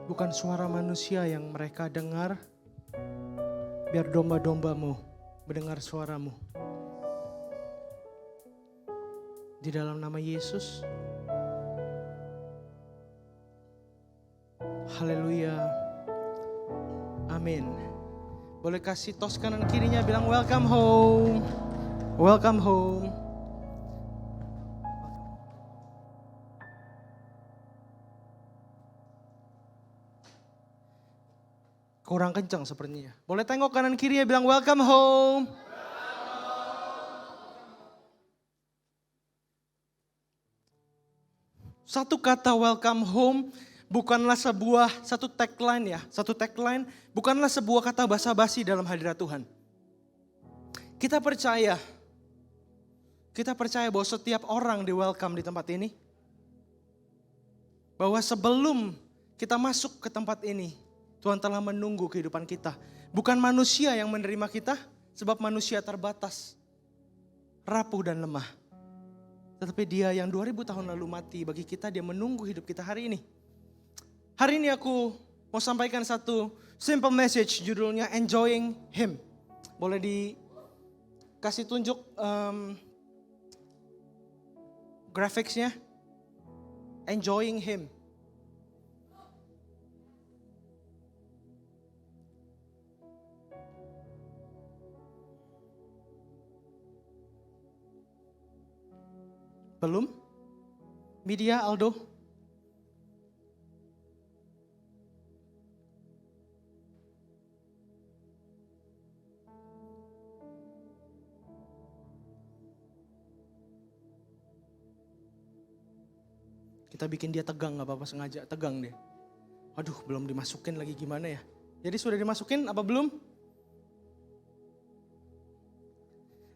Bukan suara manusia yang mereka dengar, biar domba-dombamu mendengar suaramu. Di dalam nama Yesus. Haleluya. Amin. Boleh kasih tos kanan kirinya bilang welcome home. Welcome home. Kurang kencang sepertinya. Boleh tengok kanan kirinya bilang welcome home. Satu kata welcome home bukanlah satu tagline ya. Satu tagline bukanlah sebuah kata basa-basi dalam hadirat Tuhan. Kita percaya bahwa setiap orang di welcome di tempat ini. Bahwa sebelum kita masuk ke tempat ini, Tuhan telah menunggu kehidupan kita. Bukan manusia yang menerima kita, sebab manusia terbatas, rapuh dan lemah. Tetapi Dia yang 2000 tahun lalu mati bagi kita, Dia menunggu hidup kita hari ini. Hari ini aku mau sampaikan satu simple message, judulnya Enjoying Him. Boleh dikasih tunjuk graphicsnya? Enjoying Him. Belum? Media, Aldo? Kita bikin dia tegang, gak apa-apa, sengaja tegang deh. Aduh, belum dimasukin lagi, gimana ya? Jadi sudah dimasukin apa belum?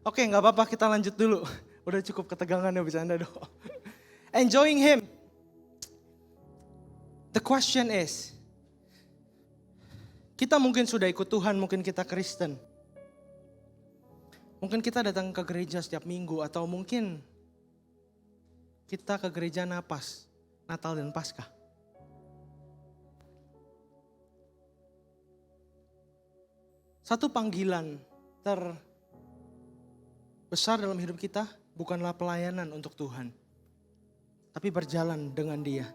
Oke, gak apa-apa, kita lanjut dulu. Udah cukup ketegangan ya, bercanda doh. Enjoying Him. The question is, kita mungkin sudah ikut Tuhan, mungkin kita Kristen. Mungkin kita datang ke gereja setiap minggu, atau mungkin kita ke gereja napas, Natal dan Paskah. Satu panggilan terbesar dalam hidup kita bukanlah pelayanan untuk Tuhan, tapi berjalan dengan Dia.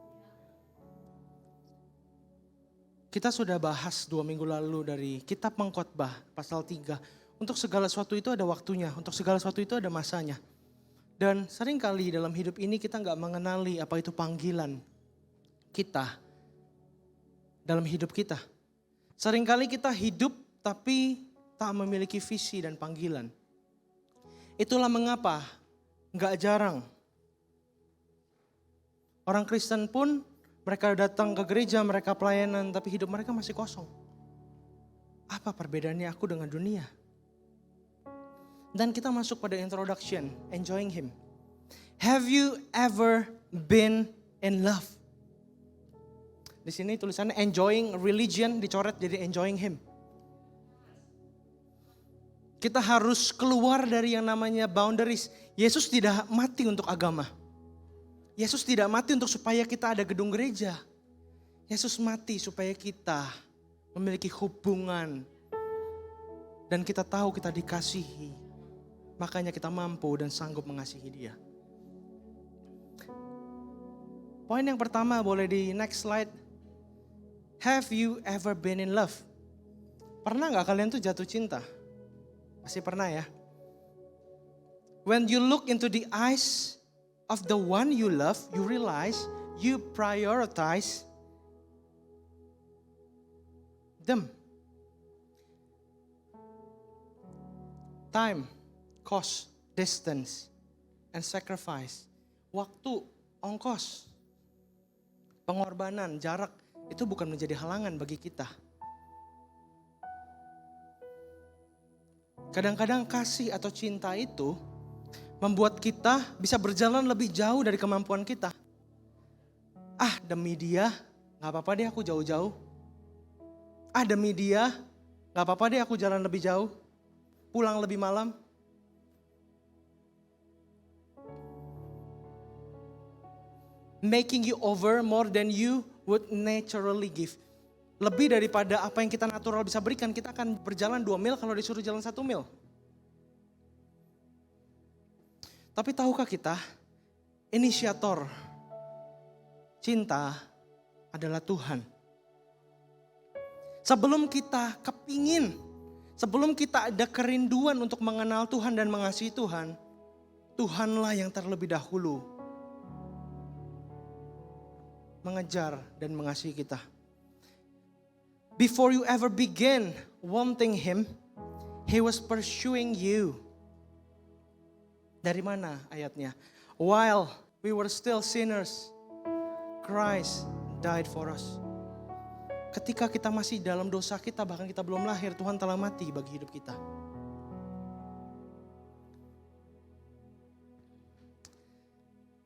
Kita sudah bahas 2 minggu lalu dari kitab Pengkhotbah pasal 3. Untuk segala sesuatu itu ada waktunya, untuk segala sesuatu itu ada masanya. Dan seringkali dalam hidup ini kita gak mengenali apa itu panggilan kita dalam hidup kita. Seringkali kita hidup tapi tak memiliki visi dan panggilan. Itulah mengapa gak jarang orang Kristen pun mereka datang ke gereja, mereka pelayanan, tapi hidup mereka masih kosong. Apa perbedaannya aku dengan dunia? Dan kita masuk pada introduction, enjoying Him. Have you ever been in love? Di sini tulisannya enjoying religion, dicoret jadi enjoying Him. Kita harus keluar dari yang namanya boundaries. Yesus tidak mati untuk agama. Yesus tidak mati untuk supaya kita ada gedung gereja. Yesus mati supaya kita memiliki hubungan. Dan kita tahu kita dikasihi. Makanya kita mampu dan sanggup mengasihi Dia. Poin yang pertama boleh di next slide. Have you ever been in love? Pernah gak kalian tuh jatuh cinta? Pasti pernah ya. When you look into the eyes of the one you love, you realize you prioritize them. Time, cost, distance, and sacrifice. Waktu, ongkos, pengorbanan, jarak itu bukan menjadi halangan bagi kita. Kadang-kadang kasih atau cinta itu membuat kita bisa berjalan lebih jauh dari kemampuan kita. Demi dia, gak apa-apa deh aku jauh-jauh. Demi dia, gak apa-apa deh aku jalan lebih jauh. Pulang lebih malam. Making you over more than you would naturally give. Lebih daripada apa yang kita natural bisa berikan, kita akan berjalan 2 mil kalau disuruh jalan 1 mil. Tapi tahukah kita, inisiator cinta adalah Tuhan. Sebelum kita kepingin, sebelum kita ada kerinduan untuk mengenal Tuhan dan mengasihi Tuhan, Tuhanlah yang terlebih dahulu mengejar dan mengasihi kita. Before you ever begin wanting Him, He was pursuing you. Dari mana ayatnya? While we were still sinners, Christ died for us. Ketika kita masih dalam dosa kita, bahkan kita belum lahir, Tuhan telah mati bagi hidup kita.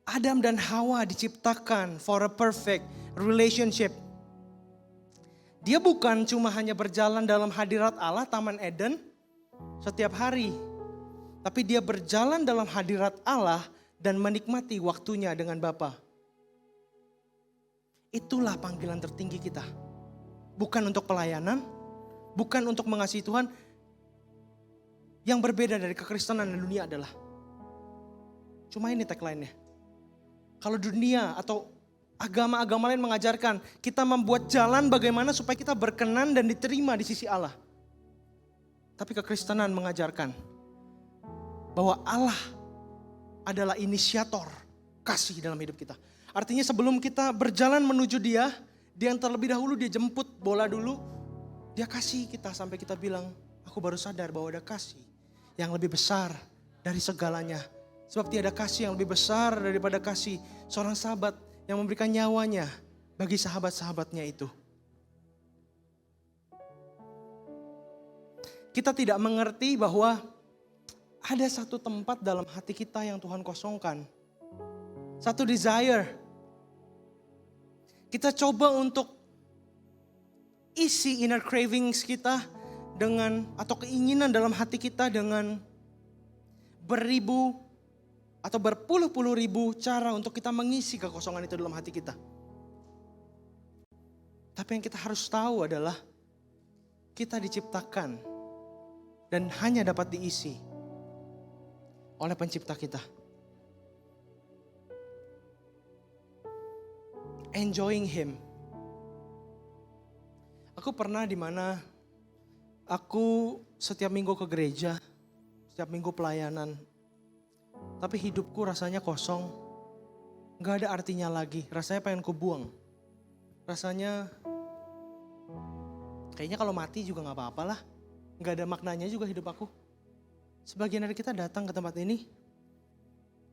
Adam dan Hawa diciptakan for a perfect relationship. Dia bukan cuma hanya berjalan dalam hadirat Allah, Taman Eden, setiap hari. Tapi dia berjalan dalam hadirat Allah dan menikmati waktunya dengan Bapa. Itulah panggilan tertinggi kita. Bukan untuk pelayanan, bukan untuk mengasihi Tuhan. Yang berbeda dari kekristenan dan dunia adalah, cuma ini tagline-nya. Kalau dunia atau agama-agama lain mengajarkan kita membuat jalan bagaimana supaya kita berkenan dan diterima di sisi Allah. Tapi kekristenan mengajarkan bahwa Allah adalah inisiator kasih dalam hidup kita. Artinya sebelum kita berjalan menuju Dia yang terlebih dahulu dia jemput bola dulu. Dia kasih kita sampai kita bilang, aku baru sadar bahwa ada kasih yang lebih besar dari segalanya. Sebab tiada kasih yang lebih besar daripada kasih seorang sahabat yang memberikan nyawanya bagi sahabat-sahabatnya itu. Kita tidak mengerti bahwa ada satu tempat dalam hati kita yang Tuhan kosongkan. Satu desire. Kita coba untuk isi inner cravings kita dengan, atau keinginan dalam hati kita dengan beribu atau berpuluh-puluh ribu cara untuk kita mengisi kekosongan itu dalam hati kita. Tapi yang kita harus tahu adalah kita diciptakan dan hanya dapat diisi oleh pencipta kita. Enjoying Him. Aku pernah di mana aku setiap minggu ke gereja, setiap minggu pelayanan. Tapi hidupku rasanya kosong, gak ada artinya lagi, rasanya pengen kubuang. Rasanya kayaknya kalau mati juga gak apa-apa lah, gak ada maknanya juga hidup aku. Sebagian dari kita datang ke tempat ini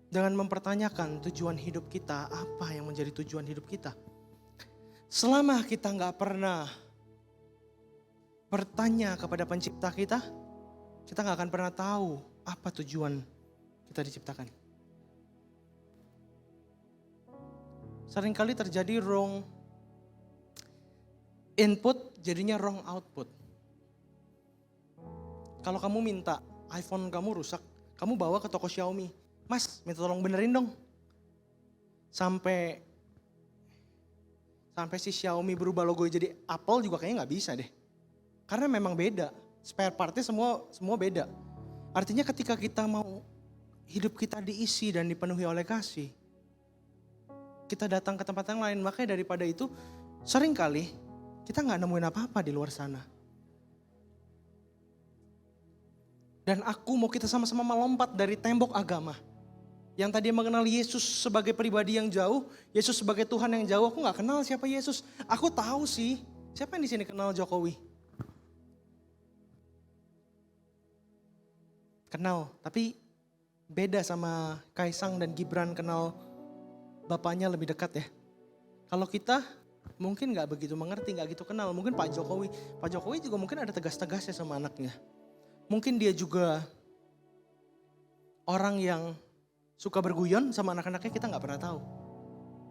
dengan mempertanyakan tujuan hidup kita, apa yang menjadi tujuan hidup kita. Selama kita gak pernah bertanya kepada pencipta kita gak akan pernah tahu apa tujuan kita diciptakan. Seringkali terjadi wrong input, jadinya wrong output. Kalau kamu minta iPhone kamu rusak, kamu bawa ke toko Xiaomi. Mas, minta tolong benerin dong. Sampai si Xiaomi berubah logo jadi Apple juga kayaknya gak bisa deh. Karena memang beda, spare partnya semua beda. Artinya ketika kita mau hidup kita diisi dan dipenuhi oleh kasih, kita datang ke tempat yang lain. Makanya daripada itu, seringkali kita gak nemuin apa-apa di luar sana. Dan aku mau kita sama-sama melompat dari tembok agama. Yang tadi mengenal Yesus sebagai pribadi yang jauh, Yesus sebagai Tuhan yang jauh, aku gak kenal siapa Yesus. Aku tahu sih, siapa yang di sini kenal Jokowi? Kenal, tapi beda sama Kaisang dan Gibran kenal bapaknya lebih dekat ya. Kalau kita mungkin gak begitu mengerti, gak gitu kenal. Mungkin Pak Jokowi juga mungkin ada tegas-tegasnya sama anaknya. Mungkin dia juga orang yang suka berguyon sama anak-anaknya, kita gak pernah tahu.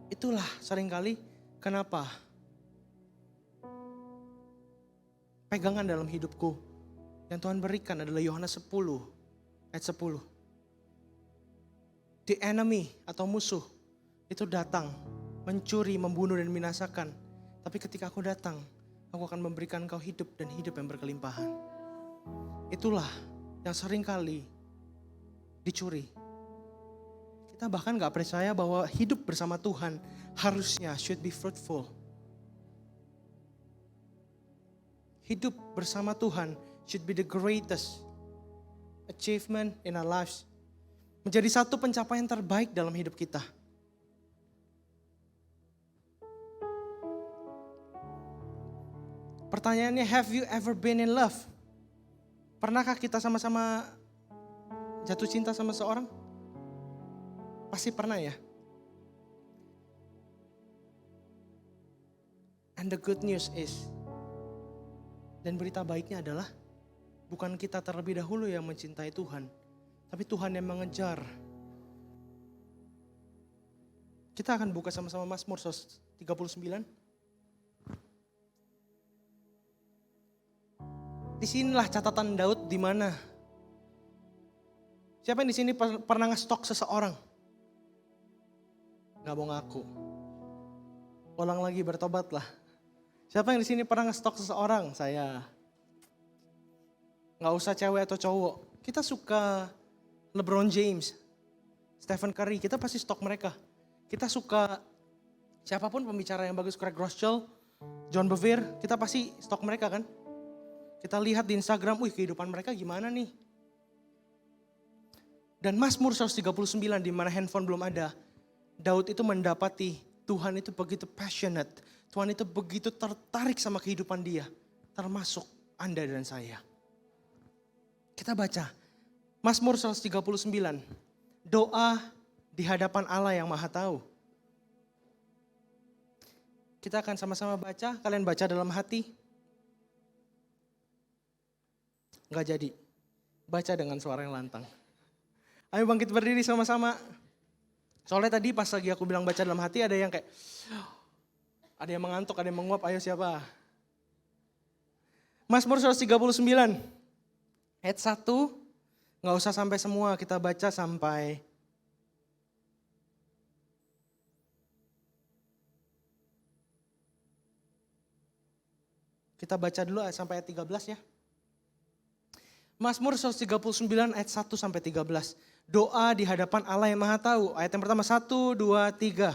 Itulah seringkali kenapa pegangan dalam hidupku yang Tuhan berikan adalah Yohanes 10 ayat 10. The enemy atau musuh itu datang mencuri, membunuh dan membinasakan. Tapi ketika aku datang, aku akan memberikan engkau hidup dan hidup yang berkelimpahan. Itulah yang sering kali dicuri. Kita bahkan gak percaya bahwa hidup bersama Tuhan harusnya should be fruitful. Hidup bersama Tuhan should be the greatest achievement in our lives. Menjadi satu pencapaian terbaik dalam hidup kita. Pertanyaannya, have you ever been in love? Pernahkah kita sama-sama jatuh cinta sama seorang? Pasti pernah ya. And the good news is, dan berita baiknya adalah bukan kita terlebih dahulu yang mencintai Tuhan, tapi Tuhan yang mengejar. Kita akan buka sama-sama Mazmur 39. Disinilah catatan Daud di mana. Siapa yang di sini pernah ngestok seseorang? Gak mau ngaku. Ulang lagi, bertobatlah. Siapa yang di sini pernah ngestok seseorang? Saya. Gak usah cewek atau cowok. Kita suka LeBron James, Stephen Curry, kita pasti stok mereka. Kita suka siapapun pembicara yang bagus, Craig Rothschild, John Bevere, kita pasti stok mereka kan. Kita lihat di Instagram, kehidupan mereka gimana nih. Dan Mazmur 139 di mana handphone belum ada, Daud itu mendapati Tuhan itu begitu passionate. Tuhan itu begitu tertarik sama kehidupan dia. Termasuk Anda dan saya. Kita baca Mazmur 139. Doa di hadapan Allah yang Maha Tahu. Kita akan sama-sama baca. Kalian baca dalam hati. Enggak jadi. Baca dengan suara yang lantang. Ayo bangkit berdiri sama-sama. Soalnya tadi pas lagi aku bilang baca dalam hati ada yang kayak, ada yang mengantuk, ada yang menguap, ayo siapa? Mazmur 139, ayat 1, gak usah sampai semua, kita baca sampai kita baca dulu sampai ayat 13 ya. Mazmur 139 ayat 1 sampai 13. Doa di hadapan Allah yang Maha Tahu. Ayat yang pertama 1, 2, 3.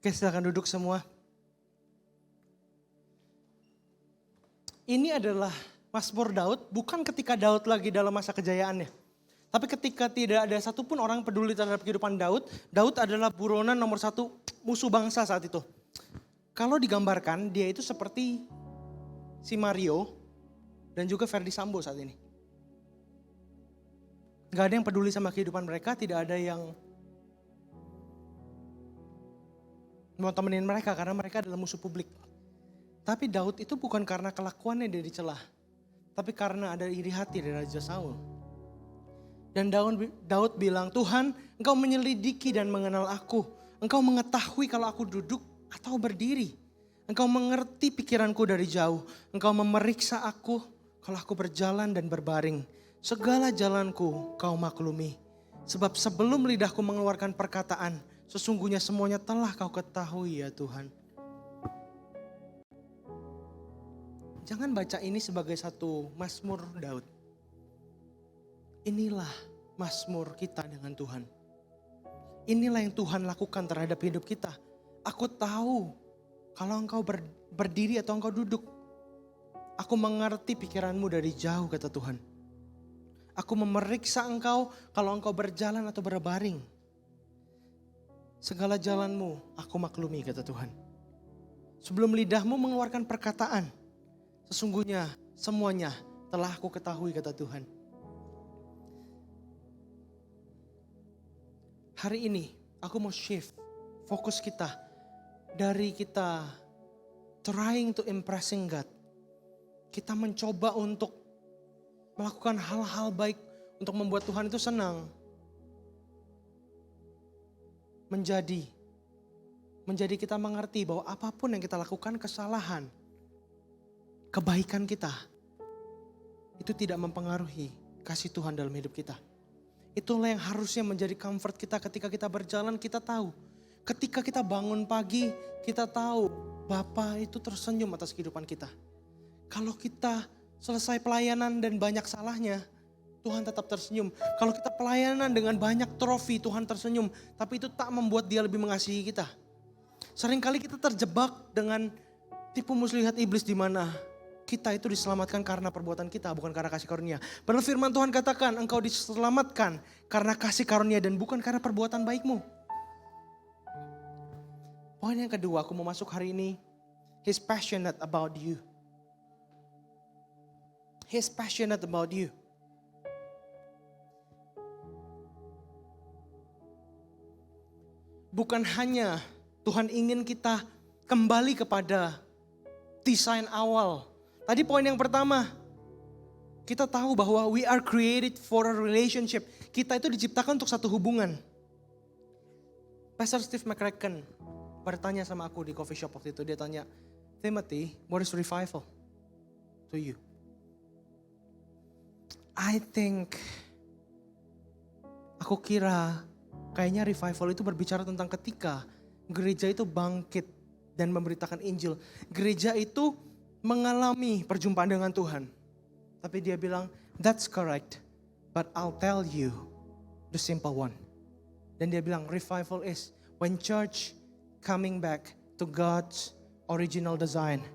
Oke, silakan duduk semua. Ini adalah Mazmur Daud, bukan ketika Daud lagi dalam masa kejayaannya. Tapi ketika tidak ada satupun orang peduli terhadap kehidupan Daud, Daud adalah buronan nomor 1 musuh bangsa saat itu. Kalau digambarkan, dia itu seperti si Mario dan juga Ferdy Sambo saat ini. Gak ada yang peduli sama kehidupan mereka, tidak ada yang mau temenin mereka karena mereka adalah musuh publik. Tapi Daud itu bukan karena kelakuannya dia dicelah, tapi karena ada iri hati dari Raja Saul. Dan Daud bilang, Tuhan, Engkau menyelidiki dan mengenal aku. Engkau mengetahui kalau aku duduk atau berdiri. Engkau mengerti pikiranku dari jauh. Engkau memeriksa aku kalau aku berjalan dan berbaring. Segala jalanku kau maklumi. Sebab sebelum lidahku mengeluarkan perkataan, sesungguhnya semuanya telah kau ketahui ya Tuhan. Jangan baca ini sebagai satu mazmur Daud. Inilah mazmur kita dengan Tuhan. Inilah yang Tuhan lakukan terhadap hidup kita. Aku tahu kalau engkau berdiri atau engkau duduk. Aku mengerti pikiranmu dari jauh, kata Tuhan. Aku memeriksa engkau kalau engkau berjalan atau berbaring. Segala jalanmu aku maklumi, kata Tuhan. Sebelum lidahmu mengeluarkan perkataan, sesungguhnya semuanya telah aku ketahui, kata Tuhan. Hari ini aku mau shift fokus kita dari kita trying to impressing God. Kita mencoba untuk melakukan hal-hal baik untuk membuat Tuhan itu senang. Menjadi kita mengerti bahwa apapun yang kita lakukan kesalahan, kebaikan kita, itu tidak mempengaruhi kasih Tuhan dalam hidup kita. Itulah yang harusnya menjadi comfort kita ketika kita berjalan, kita tahu. Ketika kita bangun pagi, kita tahu Bapa itu tersenyum atas kehidupan kita. Kalau kita selesai pelayanan dan banyak salahnya, Tuhan tetap tersenyum. Kalau kita pelayanan dengan banyak trofi, Tuhan tersenyum. Tapi itu tak membuat Dia lebih mengasihi kita. Seringkali kita terjebak dengan tipu muslihat iblis di mana kita itu diselamatkan karena perbuatan kita, bukan karena kasih karunia. Padahal firman Tuhan katakan, engkau diselamatkan karena kasih karunia dan bukan karena perbuatan baikmu. Poin yang kedua, aku mau masuk hari ini. He's passionate about you. He's passionate about you. Bukan hanya Tuhan ingin kita kembali kepada desain awal. Tadi poin yang pertama, kita tahu bahwa we are created for a relationship. Kita itu diciptakan untuk satu hubungan. Pastor Steve McCracken bertanya sama aku di coffee shop waktu itu. Dia tanya, Timothy, what is revival to you? I think, aku kira kayaknya revival itu berbicara tentang ketika gereja itu bangkit dan memberitakan Injil. Gereja itu mengalami perjumpaan dengan Tuhan. Tapi dia bilang, that's correct, but I'll tell you the simple one. Dan dia bilang, revival is when church coming back to God's original design.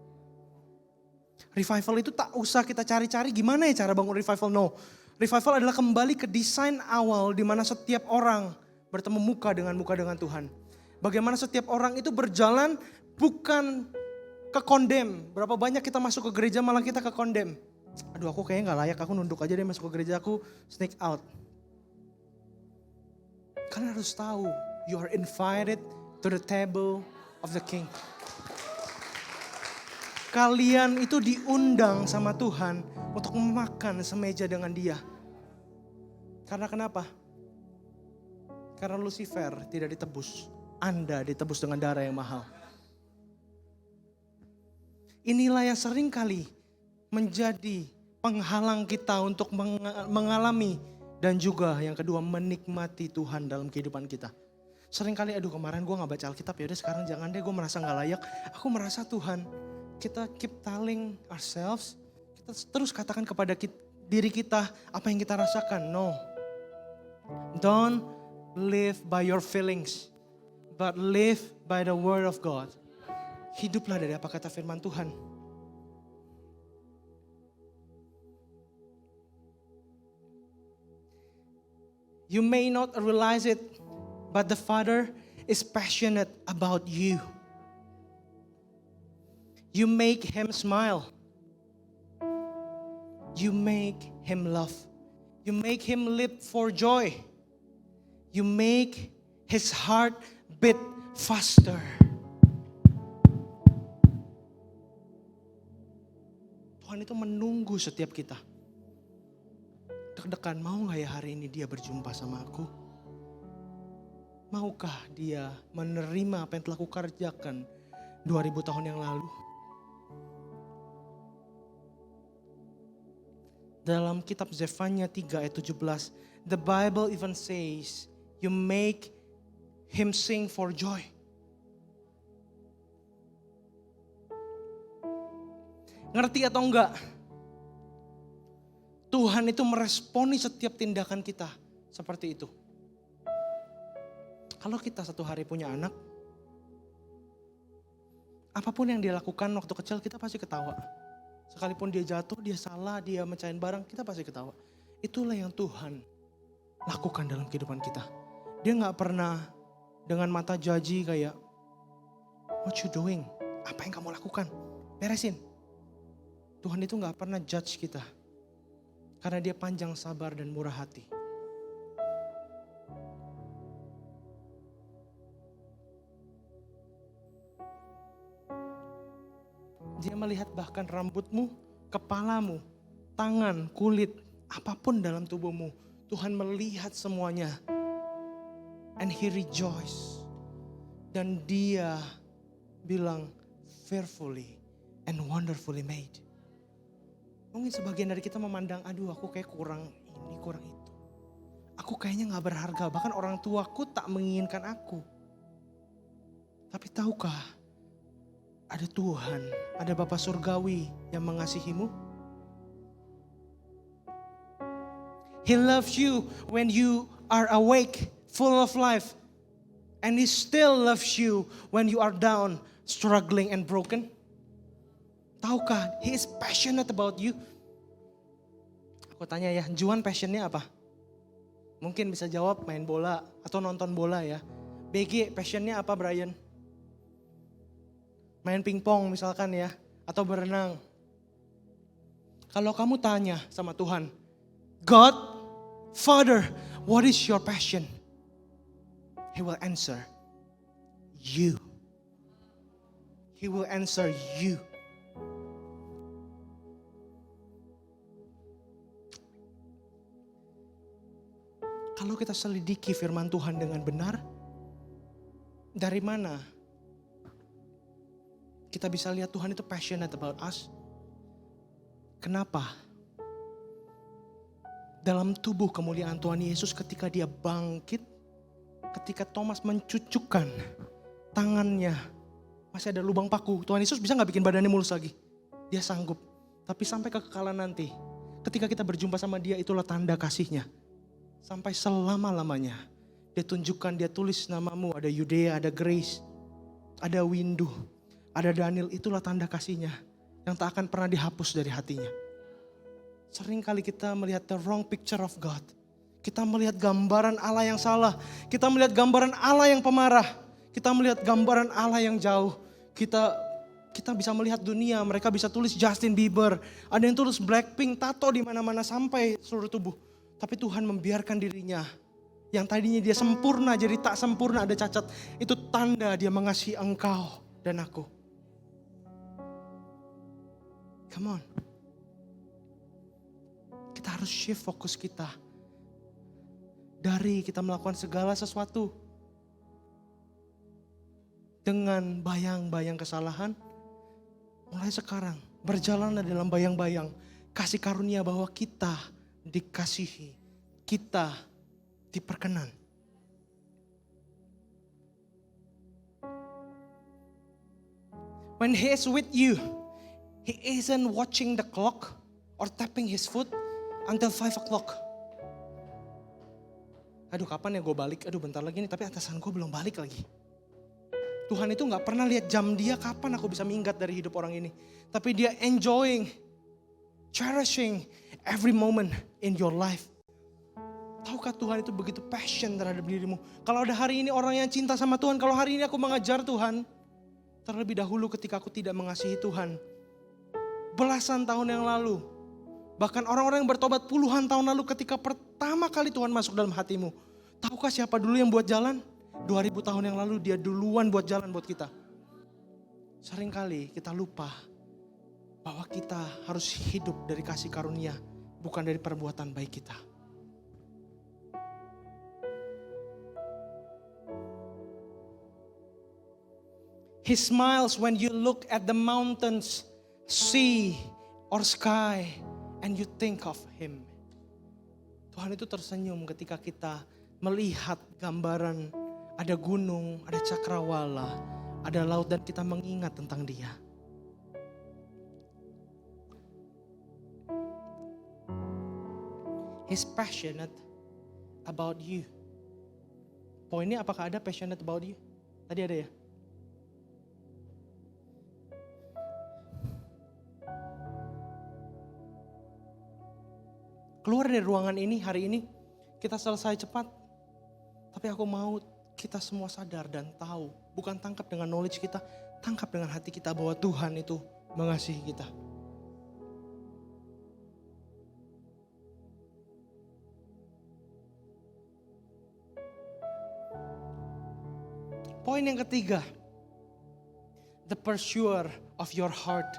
Revival itu tak usah kita cari-cari gimana ya cara bangun revival. No, revival adalah kembali ke desain awal di mana setiap orang bertemu muka dengan Tuhan. Bagaimana setiap orang itu berjalan bukan ke condemn. Berapa banyak kita masuk ke gereja malah kita ke condemn. Aduh, aku kayaknya gak layak, aku nunduk aja deh masuk ke gereja, aku sneak out. Kalian harus tahu, you are invited to the table of the King. Kalian itu diundang sama Tuhan untuk makan semeja dengan Dia. Karena kenapa? Karena Lucifer tidak ditebus. Anda ditebus dengan darah yang mahal. Inilah yang sering kali menjadi penghalang kita untuk mengalami dan juga yang kedua menikmati Tuhan dalam kehidupan kita. Sering kali aduh kemarin gue gak baca Alkitab, yaudah sekarang jangan deh, gue merasa gak layak. Aku merasa Tuhan, kita keep telling ourselves, kita terus katakan kepada diri kita apa yang kita rasakan. No, don't live by your feelings, but live by the word of God. Hiduplah dari apa kata firman Tuhan. You may not realize it, but the Father is passionate about you. You make Him smile. You make Him laugh. You make Him leap for joy. You make His heart beat faster. Tuhan itu menunggu setiap kita. Deg-degan, mau gak ya hari ini Dia berjumpa sama aku? Maukah Dia menerima apa yang telah kukerjakan 2000 tahun yang lalu. Dalam kitab Zefanya 3 ayat 17, the Bible even says, you make him sing for joy. Ngerti atau enggak? Tuhan itu meresponi setiap tindakan kita seperti itu. Kalau kita satu hari punya anak, apapun yang dia lakukan waktu kecil kita pasti ketawa. Sekalipun dia jatuh, dia salah, dia mecahin barang, kita pasti ketawa. Itulah yang Tuhan lakukan dalam kehidupan kita. Dia gak pernah dengan mata judgy kayak, what you doing? Apa yang kamu lakukan? Beresin. Tuhan itu gak pernah judge kita. Karena dia panjang sabar dan murah hati. Dia melihat bahkan rambutmu, kepalamu, tangan, kulit, apapun dalam tubuhmu. Tuhan melihat semuanya. And he rejoice. Dan dia bilang, fearfully and wonderfully made. Mungkin sebagian dari kita memandang, aduh aku kayak kurang ini, kurang itu. Aku kayaknya gak berharga, bahkan orang tuaku tak menginginkan aku. Tapi tahukah, ada Tuhan, ada Bapa Surgawi yang mengasihimu. He loves you when you are awake, full of life. And He still loves you when you are down, struggling and broken. Tahukah, He is passionate about you. Aku tanya ya, Juan passionnya apa? Mungkin bisa jawab main bola atau nonton bola ya. BG passionnya apa Brian? Main pingpong misalkan ya, atau berenang. Kalau kamu tanya sama Tuhan, God, Father, what is your passion? He will answer, you. He will answer you. Kalau kita selidiki firman Tuhan dengan benar, dari mana kita bisa lihat Tuhan itu passionate about us? Kenapa? Dalam tubuh kemuliaan Tuhan Yesus ketika dia bangkit, ketika Thomas mencucukkan tangannya, masih ada lubang paku. Tuhan Yesus bisa gak bikin badannya mulus lagi? Dia sanggup. Tapi sampai kekekalan nanti, ketika kita berjumpa sama dia, itulah tanda kasihnya. Sampai selama-lamanya. Dia tunjukkan, dia tulis namamu, ada Yudea, ada Grace, ada Windu, ada Daniel, itulah tanda kasihnya yang tak akan pernah dihapus dari hatinya. Sering kali kita melihat the wrong picture of God. Kita melihat gambaran Allah yang salah. Kita melihat gambaran Allah yang pemarah. Kita melihat gambaran Allah yang jauh. Kita bisa melihat dunia, mereka bisa tulis Justin Bieber. Ada yang tulis Blackpink, tato di mana-mana sampai seluruh tubuh. Tapi Tuhan membiarkan dirinya. Yang tadinya dia sempurna jadi tak sempurna, ada cacat. Itu tanda dia mengasihi engkau dan aku. Come on. Kita harus shift fokus kita. Dari kita melakukan segala sesuatu dengan bayang-bayang kesalahan. Mulai sekarang berjalanlah dalam bayang-bayang kasih karunia bahwa kita dikasihi, kita diperkenan. When He is with you, He isn't watching the clock or tapping His foot until 5 o'clock. Aduh kapan ya gue balik, aduh bentar lagi nih tapi atasan gue belum balik lagi. Tuhan itu gak pernah lihat jam dia kapan aku bisa minggat dari hidup orang ini. Tapi dia enjoying, cherishing every moment in your life. Tahukah Tuhan itu begitu passion terhadap dirimu. Kalau ada hari ini orang yang cinta sama Tuhan, kalau hari ini aku mengajar Tuhan, terlebih dahulu ketika aku tidak mengasihi Tuhan. Belasan tahun yang lalu, bahkan orang-orang yang bertobat puluhan tahun lalu ketika pertama kali Tuhan masuk dalam hatimu. Tahukah siapa dulu yang buat jalan? 2000 tahun yang lalu dia duluan buat jalan buat kita. Seringkali kita lupa bahwa kita harus hidup dari kasih karunia, bukan dari perbuatan baik kita. He smiles when you look at the mountains, sea, or sky, and you think of Him. Tuhan itu tersenyum ketika kita melihat gambaran ada gunung, ada cakrawala, ada laut, dan kita mengingat tentang Dia. He's passionate about you. Poinnya apakah ada passionate about you? Tadi ada ya? Keluar dari ruangan ini hari ini, kita selesai cepat. Tapi aku mau kita semua sadar dan tahu, bukan tangkap dengan knowledge kita, tangkap dengan hati kita bahwa Tuhan itu mengasihi kita. Poin yang ketiga, the pursuer of your heart.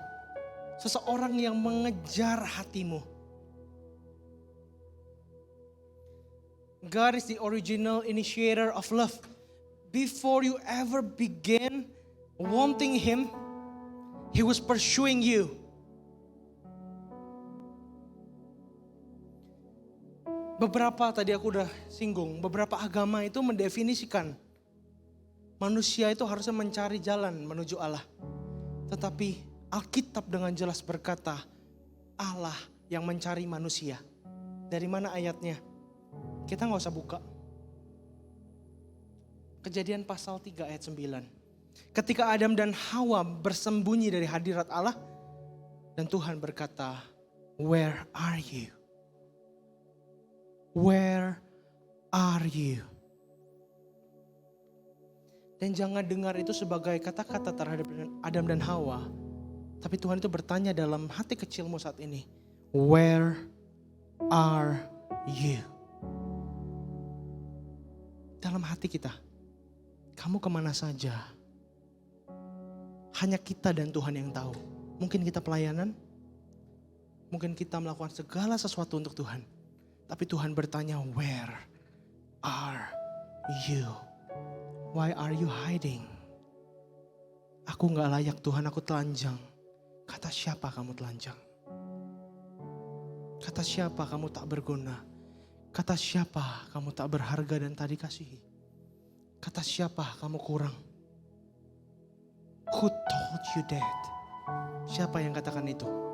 Seseorang yang mengejar hatimu. God is the original initiator of love. Before you ever begin wanting Him, He was pursuing you. Beberapa tadi aku udah singgung, beberapa agama itu mendefinisikan manusia itu harusnya mencari jalan menuju Allah. Tetapi Alkitab dengan jelas berkata, Allah yang mencari manusia. Dari mana ayatnya? Kita gak usah buka. Kejadian pasal 3 ayat 9. Ketika Adam dan Hawa bersembunyi dari hadirat Allah, dan Tuhan berkata, where are you? Where are you? Dan jangan dengar itu sebagai kata-kata terhadap Adam dan Hawa. Tapi Tuhan itu bertanya dalam hati kecilmu saat ini. Where are you? Dalam hati kita. Kamu kemana saja? Hanya kita dan Tuhan yang tahu. Mungkin kita pelayanan. Mungkin kita melakukan segala sesuatu untuk Tuhan. Tapi Tuhan bertanya, where are you? Why are you hiding? Aku gak layak Tuhan, aku telanjang. Kata siapa kamu telanjang? Kata siapa kamu tak berguna? Kata siapa kamu tak berharga dan tak dikasihi? Kata siapa kamu kurang? Who told you that? Siapa yang katakan itu?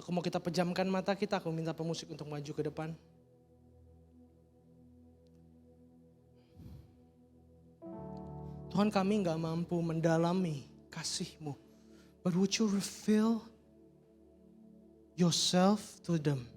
Aku mau kita pejamkan mata kita, aku minta pemusik untuk maju ke depan. Tuhan, kami gak mampu mendalami kasih-Mu. But would you reveal yourself to them?